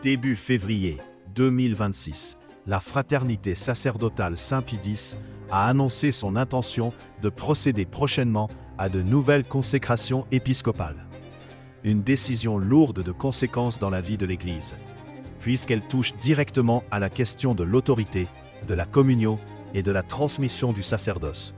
Début février 2026, la fraternité sacerdotale Saint-Pie X a annoncé son intention de procéder prochainement à de nouvelles consécrations épiscopales. Une décision lourde de conséquences dans la vie de l'Église, puisqu'elle touche directement à la question de l'autorité, de la communion et de la transmission du sacerdoce.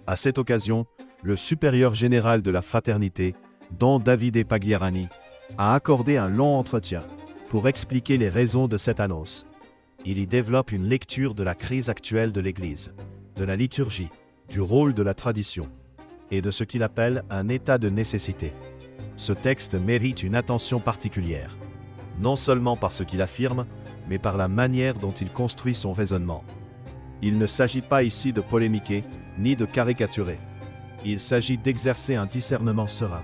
À cette occasion, le supérieur général de la fraternité, Don Davide Pagliarani, a accordé un long entretien pour expliquer les raisons de cette annonce. Il y développe une lecture de la crise actuelle de l'Église, de la liturgie, du rôle de la tradition et de ce qu'il appelle un état de nécessité. Ce texte mérite une attention particulière, non seulement par ce qu'il affirme, mais par la manière dont il construit son raisonnement. Il ne s'agit pas ici de polémiquer, ni de caricaturer. Il s'agit d'exercer un discernement serein,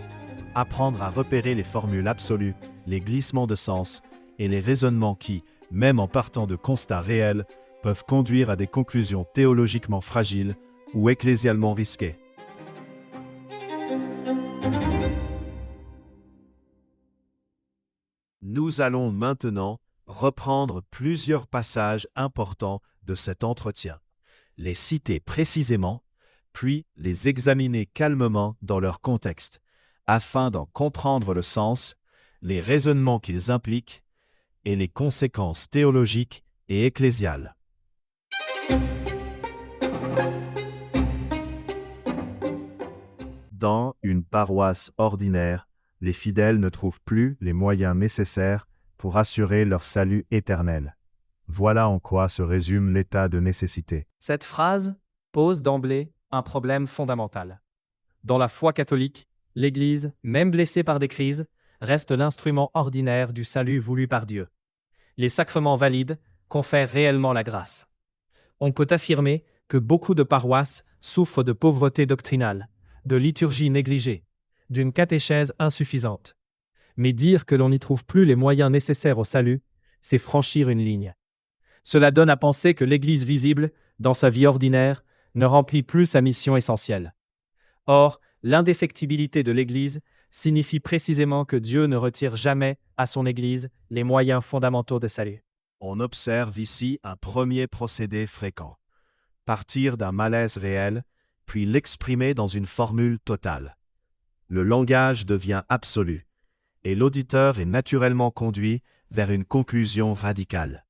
apprendre à repérer les formules absolues, les glissements de sens et les raisonnements qui, même en partant de constats réels, peuvent conduire à des conclusions théologiquement fragiles ou ecclésialement risquées. Nous allons maintenant reprendre plusieurs passages importants de cet entretien, les citer précisément, puis les examiner calmement dans leur contexte, afin d'en comprendre le sens, les raisonnements qu'ils impliquent et les conséquences théologiques et ecclésiales. Dans une paroisse ordinaire, les fidèles ne trouvent plus les moyens nécessaires pour assurer leur salut éternel. Voilà en quoi se résume l'état de nécessité. Cette phrase pose d'emblée un problème fondamental. Dans la foi catholique, l'Église, même blessée par des crises, reste l'instrument ordinaire du salut voulu par Dieu. Les sacrements valides confèrent réellement la grâce. On peut affirmer que beaucoup de paroisses souffrent de pauvreté doctrinale, de liturgie négligée, d'une catéchèse insuffisante. Mais dire que l'on n'y trouve plus les moyens nécessaires au salut, c'est franchir une ligne. Cela donne à penser que l'Église visible, dans sa vie ordinaire, ne remplit plus sa mission essentielle. Or, l'indéfectibilité de l'Église signifie précisément que Dieu ne retire jamais à son Église les moyens fondamentaux de salut. On observe ici un premier procédé fréquent. Partir d'un malaise réel, puis l'exprimer dans une formule totale. Le langage devient absolu, et l'auditeur est naturellement conduit vers une conclusion radicale.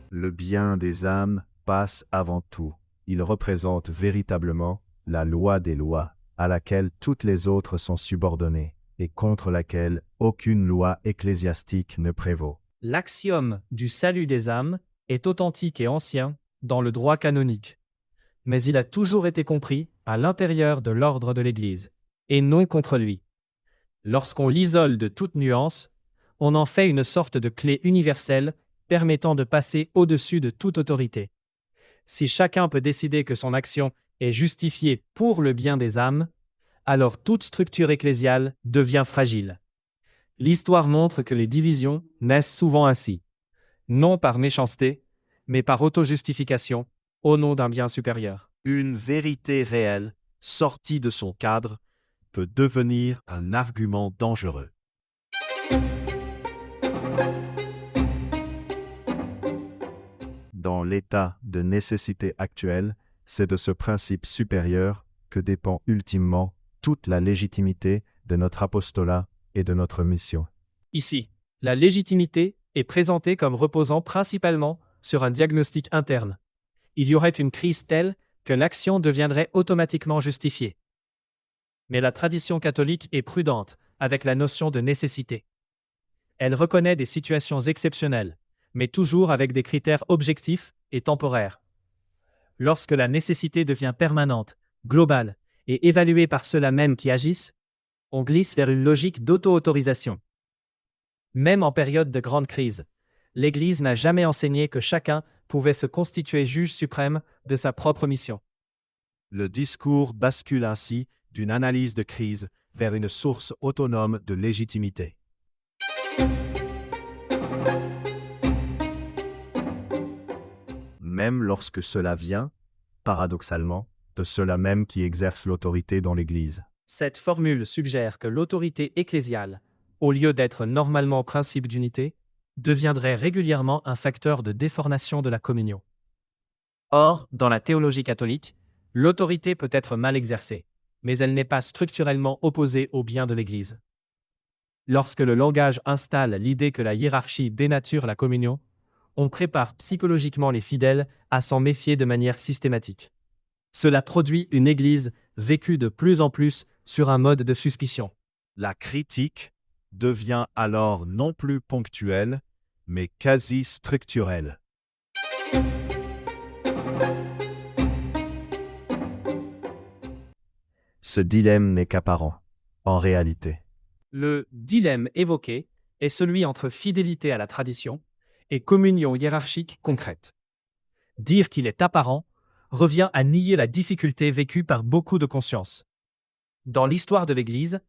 Le bien des âmes passe avant tout. Il représente véritablement la loi des lois, à laquelle toutes les autres sont subordonnées, et contre laquelle aucune loi ecclésiastique ne prévaut. L'axiome du salut des âmes est authentique et ancien dans le droit canonique. Mais il a toujours été compris à l'intérieur de l'ordre de l'Église, et non contre lui. Lorsqu'on l'isole de toute nuance, on en fait une sorte de clé universelle permettant de passer au-dessus de toute autorité. Si chacun peut décider que son action est justifiée pour le bien des âmes, alors toute structure ecclésiale devient fragile. L'histoire montre que les divisions naissent souvent ainsi, non par méchanceté, mais par autojustification, au nom d'un bien supérieur. Une vérité réelle, sortie de son cadre, peut devenir un argument dangereux. Dans l'état de nécessité actuel, c'est de ce principe supérieur que dépend ultimement toute la légitimité de notre apostolat et de notre mission. Ici, la légitimité est présentée comme reposant principalement sur un diagnostic interne. Il y aurait une crise telle que l'action deviendrait automatiquement justifiée. Mais la tradition catholique est prudente avec la notion de nécessité. Elle reconnaît des situations exceptionnelles, mais toujours avec des critères objectifs et temporaires. Lorsque la nécessité devient permanente, globale et évaluée par ceux-là même qui agissent, on glisse vers une logique d'auto-autorisation. Même en période de grande crise, l'Église n'a jamais enseigné que chacun pouvait se constituer juge suprême de sa propre mission. Le discours bascule ainsi d'une analyse de crise vers une source autonome de légitimité. Même lorsque cela vient, paradoxalement, de ceux-là même qui exercent l'autorité dans l'Église. Cette formule suggère que l'autorité ecclésiale, au lieu d'être normalement principe d'unité, deviendrait régulièrement un facteur de déformation de la communion. Or, dans la théologie catholique, l'autorité peut être mal exercée, mais elle n'est pas structurellement opposée au bien de l'Église. Lorsque le langage installe l'idée que la hiérarchie dénature la communion, on prépare psychologiquement les fidèles à s'en méfier de manière systématique. Cela produit une Église vécue de plus en plus sur un mode de suspicion. La critique devient alors non plus ponctuelle, mais quasi structurelle. Ce dilemme n'est qu'apparent, en réalité. Le dilemme évoqué est celui entre fidélité à la tradition et communion hiérarchique concrète. Dire qu'il est apparent revient à nier la difficulté vécue par beaucoup de consciences. Dans l'histoire de l'Église,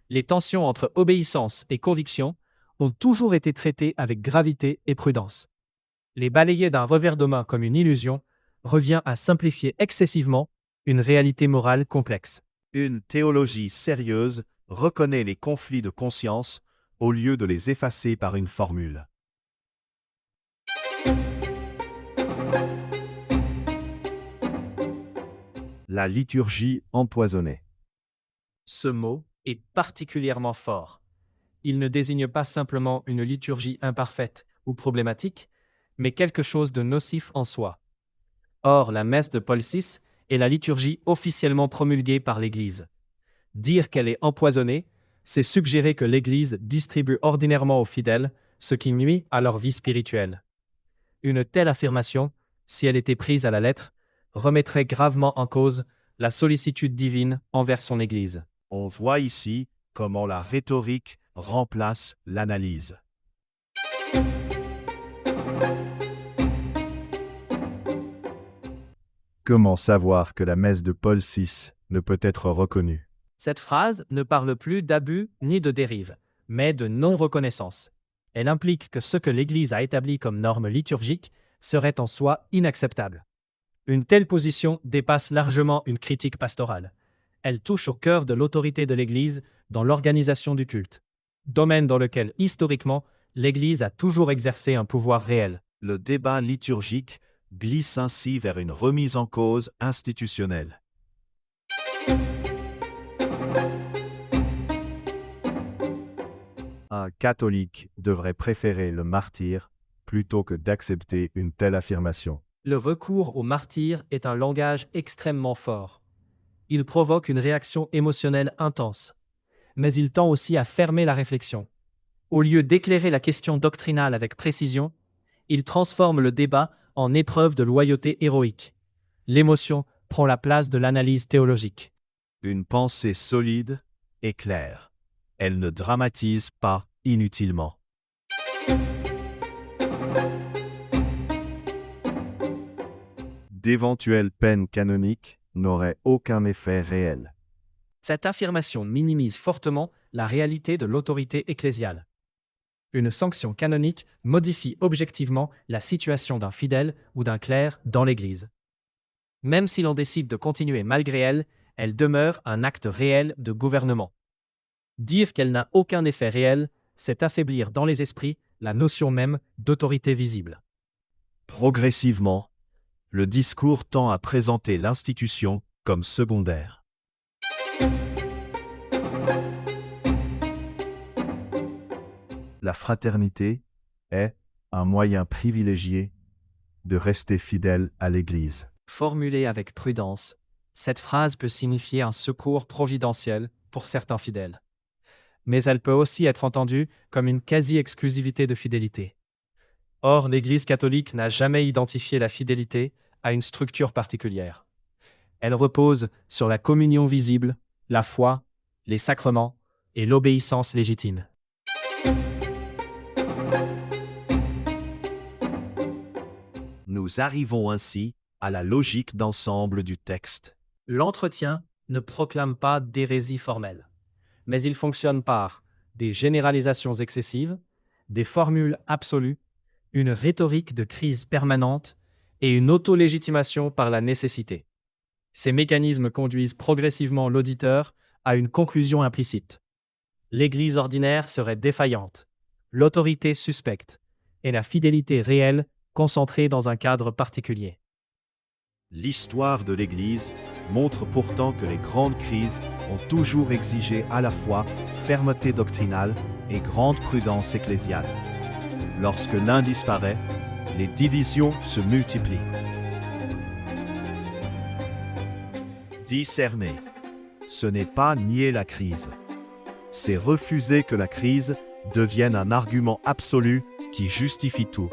les tensions entre obéissance et conviction ont toujours été traitées avec gravité et prudence. Les balayer d'un revers de main comme une illusion revient à simplifier excessivement une réalité morale complexe. Une théologie sérieuse reconnaît les conflits de conscience au lieu de les effacer par une formule. La liturgie empoisonnée. Ce mot est particulièrement fort. Il ne désigne pas simplement une liturgie imparfaite ou problématique, mais quelque chose de nocif en soi. Or, la messe de Paul VI est la liturgie officiellement promulguée par l'Église. Dire qu'elle est empoisonnée, c'est suggérer que l'Église distribue ordinairement aux fidèles ce qui nuit à leur vie spirituelle. Une telle affirmation, si elle était prise à la lettre, remettrait gravement en cause la sollicitude divine envers son Église. On voit ici comment la rhétorique remplace l'analyse. Comment savoir que la messe de Paul VI ne peut être reconnue? Cette phrase ne parle plus d'abus ni de dérive, mais de non-reconnaissance. Elle implique que ce que l'Église a établi comme norme liturgique serait en soi inacceptable. Une telle position dépasse largement une critique pastorale. Elle touche au cœur de l'autorité de l'Église dans l'organisation du culte, domaine dans lequel, historiquement, l'Église a toujours exercé un pouvoir réel. Le débat liturgique glisse ainsi vers une remise en cause institutionnelle. Un catholique devrait préférer le martyre plutôt que d'accepter une telle affirmation. Le recours au martyr est un langage extrêmement fort. Il provoque une réaction émotionnelle intense, mais il tend aussi à fermer la réflexion. Au lieu d'éclairer la question doctrinale avec précision, il transforme le débat en épreuve de loyauté héroïque. L'émotion prend la place de l'analyse théologique. Une pensée solide et claire. Elle ne dramatise pas inutilement. D'éventuelles peines canoniques n'auraient aucun effet réel. Cette affirmation minimise fortement la réalité de l'autorité ecclésiale. Une sanction canonique modifie objectivement la situation d'un fidèle ou d'un clerc dans l'Église. Même si l'on décide de continuer malgré elle, elle demeure un acte réel de gouvernement. Dire qu'elle n'a aucun effet réel, c'est affaiblir dans les esprits la notion même d'autorité visible. Progressivement, le discours tend à présenter l'institution comme secondaire. La fraternité est un moyen privilégié de rester fidèle à l'Église. Formulée avec prudence, cette phrase peut signifier un secours providentiel pour certains fidèles. Mais elle peut aussi être entendue comme une quasi-exclusivité de fidélité. Or, l'Église catholique n'a jamais identifié la fidélité à une structure particulière. Elle repose sur la communion visible, la foi, les sacrements et l'obéissance légitime. Nous arrivons ainsi à la logique d'ensemble du texte. L'entretien ne proclame pas d'hérésie formelle, mais il fonctionne par des généralisations excessives, des formules absolues, une rhétorique de crise permanente et une auto-légitimation par la nécessité. Ces mécanismes conduisent progressivement l'auditeur à une conclusion implicite. L'Église ordinaire serait défaillante, l'autorité suspecte, et la fidélité réelle concentrée dans un cadre particulier. L'histoire de l'Église montre pourtant que les grandes crises ont toujours exigé à la fois fermeté doctrinale et grande prudence ecclésiale. Lorsque l'un disparaît, les divisions se multiplient. Discerner, ce n'est pas nier la crise. C'est refuser que la crise devienne un argument absolu qui justifie tout.